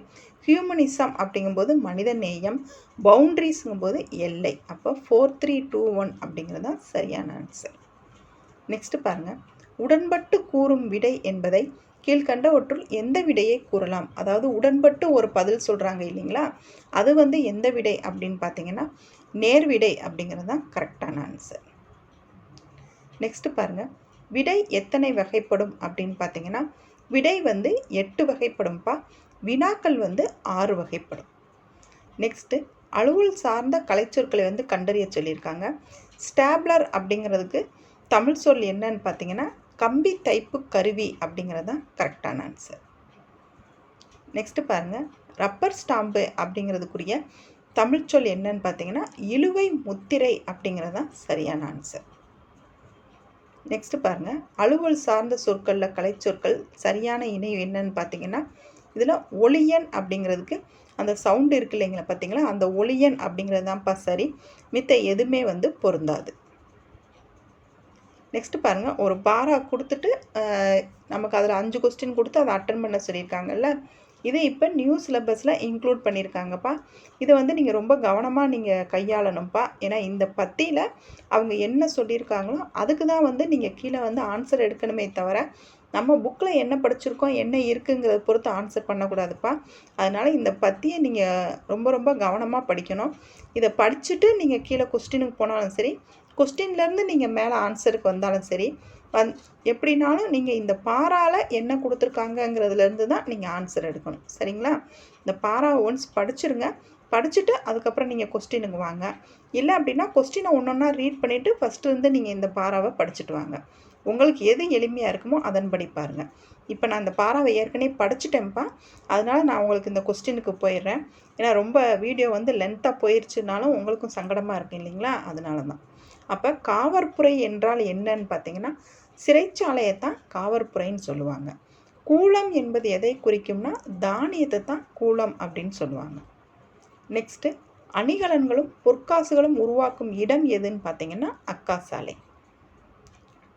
ஹியூமனிசம் அப்படிங்கும்போது மனித நேயம், பவுண்ட்ரிஸுங்கும்போது எல்லை. அப்போ 4321 அப்படிங்கிறது தான் சரியான ஆன்சர். நெக்ஸ்ட் பாருங்கள், உடன்பட்டு கூறும் விடை என்பதை கீழ்கண்டவற்றுள் எந்த விடையை கூறலாம். அதாவது உடன்பட்டு ஒரு பதில் சொல்கிறாங்க இல்லைங்களா, அது எந்த விடை அப்படின்னு பார்த்தீங்கன்னா நேர்விடை அப்படிங்கிறது தான் கரெக்டான ஆன்சர். நெக்ஸ்ட் பாருங்கள், விடை எத்தனை வகைப்படும் அப்படின்னு பார்த்தீங்கன்னா விடை 8 வகைப்படும்ப்பா. வினாக்கள் 6 வகைப்படும். நெக்ஸ்ட்டு அலுவல் சார்ந்த கலைச்சொற்களை கண்டறிய சொல்லியிருக்காங்க. ஸ்டாப்லர் அப்படிங்கிறதுக்கு தமிழ் சொல் என்னன்னு பார்த்தீங்கன்னா கம்பி தைப்பு கருவி அப்படிங்கிறது தான் கரெக்டான ஆன்சர். நெக்ஸ்ட்டு பாருங்கள், ரப்பர் ஸ்டாம்பு அப்படிங்கிறதுக்குரிய தமிழ் சொல் என்னன்னு பார்த்தீங்கன்னா இழுவை முத்திரை அப்படிங்கிறது தான் சரியான ஆன்சர். நெக்ஸ்ட்டு பாருங்கள், அலுவல் சார்ந்த சொற்களில் கலைச்சொற்கள் சரியான இணை என்னன்னு பார்த்தீங்கன்னா இதில் ஒளியன் அப்படிங்கிறதுக்கு அந்த சவுண்டு இருக்கு இல்லைங்களா பார்த்தீங்களா, அந்த ஒளியன் அப்படிங்கிறது தான்ப்பா சரி, மித்த எதுவுமே பொருந்தாது. நெக்ஸ்ட்டு பாருங்கள், ஒரு பாரா கொடுத்துட்டு நமக்கு அதில் 5 கொஸ்டின் கொடுத்து அதை அட்டன் பண்ண சொல்லியிருக்காங்கல்ல, இதை இப்போ நியூ சிலபஸில் இன்க்ளூட் பண்ணியிருக்காங்கப்பா. இதை நீங்கள் ரொம்ப கவனமாக நீங்கள் கையாளணும்ப்பா. ஏன்னா இந்த பத்தியில் அவங்க என்ன சொல்லியிருக்காங்களோ அதுக்கு தான் நீங்கள் கீழே ஆன்சர் எடுக்கணுமே தவிர நம்ம புக்கில் என்ன படிச்சிருக்கோம் என்ன இருக்குங்கிறத பொறுத்து ஆன்சர் பண்ணக்கூடாதுப்பா. அதனால் இந்த பத்தியை நீங்கள் ரொம்ப ரொம்ப கவனமாக படிக்கணும். இதை படிச்சுட்டு நீங்கள் கீழே கொஸ்டினுக்கு போனாலும் சரி, கொஸ்டின்லேருந்து நீங்கள் மேலே ஆன்சருக்கு வந்தாலும் சரி, எப்படினாலும் நீங்கள் இந்த பாராவில் என்ன கொடுத்துருக்காங்கங்கிறதுலேருந்து தான் நீங்கள் ஆன்சர் எடுக்கணும். சரிங்களா? இந்த பாராவை ஒன்ஸ் படிச்சுருங்க. படிச்சுட்டு அதுக்கப்புறம் நீங்கள் கொஸ்டினுக்கு வாங்க. இல்லை அப்படின்னா கொஸ்டினை ஒன்றொன்னா ரீட் பண்ணிவிட்டு ஃபஸ்ட்டு நீங்கள் இந்த பாராவை படிச்சுட்டு வாங்க. உங்களுக்கு எது எளிமையாக இருக்குமோ அதன்படி பாருங்கள். இப்போ நான் இந்த பாராவை ஏற்கனவே படிச்சுட்டேன்ப்பா. அதனால் நான் உங்களுக்கு இந்த கொஸ்டினுக்கு போயிடுறேன். ஏன்னா ரொம்ப வீடியோ லென்த்தாக போயிடுச்சுனாலும் உங்களுக்கும் சங்கடமாக இருக்கும் இல்லைங்களா, அதனால தான். அப்போ காவற்புரை என்றால் என்னன்னு பார்த்தீங்கன்னா சிறைச்சாலையை காவற்புரைன்னு சொல்லுவாங்க. கூலம் என்பது எதை குறிக்கும்னா தானியத்தை தான் கூலம் அப்படின்னு சொல்லுவாங்க. நெக்ஸ்ட்டு அணிகலன்களும் பொற்காசுகளும் உருவாக்கும் இடம் எதுன்னு பார்த்தீங்கன்னா அக்காசாலை.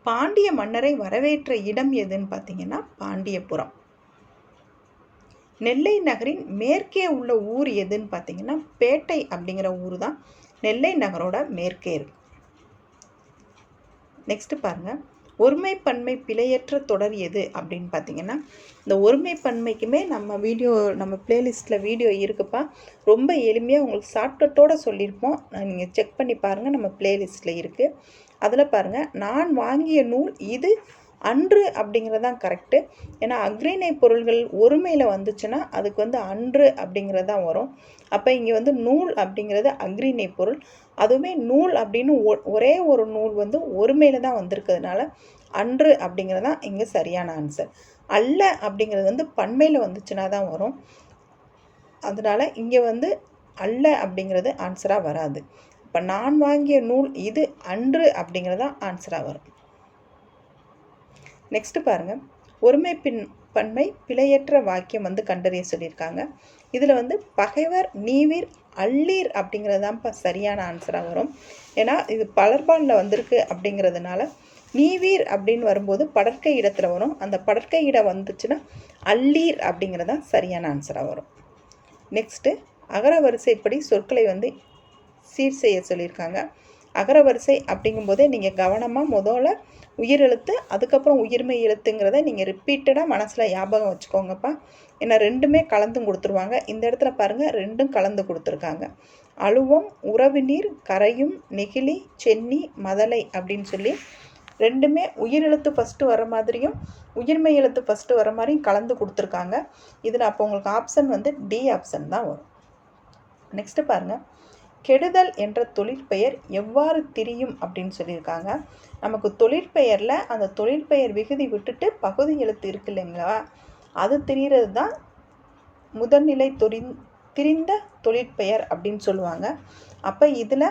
பாண்டிய மன்னரை வரவேற்ற இடம் எதுன்னு பார்த்தீங்கன்னா பாண்டியபுரம். நெல்லை நகரின் மேற்கே உள்ள ஊர் எதுன்னு பார்த்தீங்கன்னா பேட்டை அப்படிங்கிற ஊர் தான் நெல்லை நகரோட மேற்கே இருக்கு. நெக்ஸ்ட் பாருங்கள், ஒருமைப்பன்மை பிழையற்ற தொடர் எது அப்படின்னு பார்த்தீங்கன்னா இந்த ஒருமைப்பன்மைக்குமே நம்ம பிளேலிஸ்ட்டில் வீடியோ இருக்குப்பா. ரொம்ப எளிமையாக உங்களுக்கு ஷார்ட்கட்டோடு சொல்லியிருப்போம். நீங்கள் செக் பண்ணி பாருங்கள், நம்ம பிளேலிஸ்ட்டில் இருக்குது. அதில் பாருங்கள், நான் வாங்கிய நூல் இது அன்று அப்படிங்கிறது தான் கரெக்டு. ஏன்னா அக்ரிணை பொருள்கள் ஒருமையில் வந்துச்சுன்னா அதுக்கு அன்று அப்படிங்கிறது தான் வரும். அப்போ இங்கே நூல் அப்படிங்கிறது அக்ரிணை பொருள். அதுவுமே நூல் அப்படின்னு ஒரே ஒரு நூல் ஒருமையில் தான் வந்திருக்கிறதுனால அன்று அப்படிங்கிறது தான் இங்கே சரியான ஆன்சர். அல்ல அப்படிங்கிறது பன்மையில் வந்துச்சுன்னா தான் வரும். அதனால் இங்கே அல்ல அப்படிங்கிறது ஆன்சராக வராது. இப்போ நான் வாங்கிய நூல் இது அன்று அப்படிங்கிறதா ஆன்சராக வரும். நெக்ஸ்ட்டு பாருங்கள், ஒருமைப்பன்மை பிழையற்ற வாக்கியம் கண்டறிய சொல்லியிருக்காங்க. இதில் பகைவர் நீவீர் அள்ளீர் அப்படிங்கிறது தான்ப்பா சரியான ஆன்சராக வரும். ஏன்னா இது பலர்பாலில் வந்திருக்கு அப்படிங்கிறதுனால நீவீர் அப்படின்னு வரும்போது படற்கை இடத்துல வரும். அந்த படற்கை இடம் வந்துச்சுன்னா அள்ளீர் அப்படிங்கிறதா சரியான ஆன்சராக வரும். நெக்ஸ்ட்டு அகர வரிசைப்படி சொற்களை சீர் செய்ய சொல்லியிருக்காங்க. அகரவரிசை அப்படிங்கும்போதே நீங்கள் கவனமாக முதல்ல உயிரெழுத்து அதுக்கப்புறம் உயிர்மை எழுத்துங்கிறத நீங்கள் ரிப்பீட்டடாக மனசில் ஞாபகம் வச்சுக்கோங்கப்பா. ஏன்னா ரெண்டுமே கலந்தும் கொடுத்துருவாங்க. இந்த இடத்துல பாருங்கள், ரெண்டும் கலந்து கொடுத்துருக்காங்க. அழுவம், உறவு நீர், கரையும், நெகிழி, சென்னி, மதலை அப்படின்னு சொல்லி ரெண்டுமே உயிரெழுத்து ஃபஸ்ட்டு வர மாதிரியும் உயிர்மை எழுத்து ஃபஸ்ட்டு வர மாதிரியும் கலந்து கொடுத்துருக்காங்க. இதில் அப்போ உங்களுக்கு ஆப்ஷன் டி ஆப்ஷன் தான் வரும். நெக்ஸ்ட்டு பாருங்கள், கெடுதல் என்ற தொழிற்பெயர் எவ்வாறு திரியும் அப்படின்னு சொல்லியிருக்காங்க. நமக்கு தொழிற்பெயரில் அந்த தொழிற்பெயர் விகுதி விட்டுட்டு பகுதி எழுத்து இருக்கு இல்லைங்களா, அது தெரிகிறது தான் முதல்நிலை திரிந்த தொழிற்பெயர் அப்படின்னு சொல்லுவாங்க. அப்போ இதில்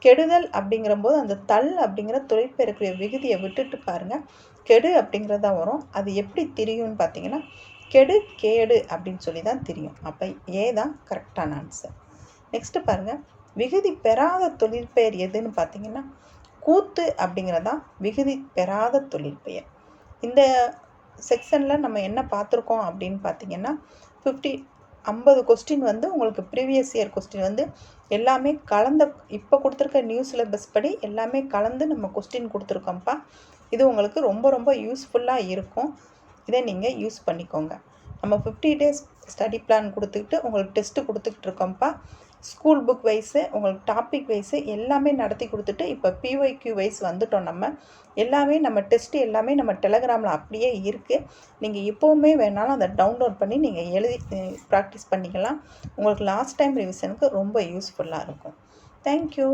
கெடுதல் அப்படிங்கிறபோது அந்த தல் அப்படிங்கிற தொழிற்பெயருக்குரிய விகுதியை விட்டுட்டு பாருங்கள், கெடு அப்படிங்கிறதா வரும். அது எப்படி திரியும்னு பார்த்தீங்கன்னா கெடு கேடு அப்படின்னு சொல்லி தான் தெரியும். அப்போ ஏ தான் கரெக்டான ஆன்சர். நெக்ஸ்ட்டு பாருங்கள், விகுதி பெறாத தொழிற்பெயர் எதுன்னு பார்த்தீங்கன்னா கூத்து அப்படிங்கிறதான் விகுதி பெறாத தொழிற்பெயர். இந்த செக்ஷனில் நம்ம என்ன பார்த்துருக்கோம் அப்படின்னு பார்த்தீங்கன்னா 50 கொஸ்டின் வந்து உங்களுக்கு ப்ரீவியஸ் இயர் கொஸ்டின் வந்து எல்லாமே கலந்த இப்போ கொடுத்துருக்க நியூ சிலபஸ் படி எல்லாமே கலந்து நம்ம கொஸ்டின் கொடுத்துருக்கோம்ப்பா. இது உங்களுக்கு ரொம்ப ரொம்ப யூஸ்ஃபுல்லாக இருக்கும். இதை நீங்கள் யூஸ் பண்ணிக்கோங்க. நம்ம 50 டேஸ் ஸ்டடி பிளான் கொடுத்துக்கிட்டு உங்களுக்கு டெஸ்ட்டு கொடுத்துக்கிட்டு இருக்கோம்ப்பா. ஸ்கூல் புக் வைஸு உங்களுக்கு டாபிக் வைஸு எல்லாமே நடத்தி கொடுத்துட்டு இப்போ பிஒய்க்யூ வைஸ் வந்துட்டோம். நம்ம எல்லாமே நம்ம டெஸ்ட்டு எல்லாமே நம்ம டெலகிராமில் அப்படியே இருக்குது. நீங்கள் எப்போவுமே வேணாலும் அதை டவுன்லோட் பண்ணி நீங்கள் எழுதி ப்ராக்டிஸ் பண்ணிக்கலாம். உங்களுக்கு லாஸ்ட் டைம் ரிவிஷனுக்கு ரொம்ப யூஸ்ஃபுல்லாக இருக்கும். தேங்க்யூ.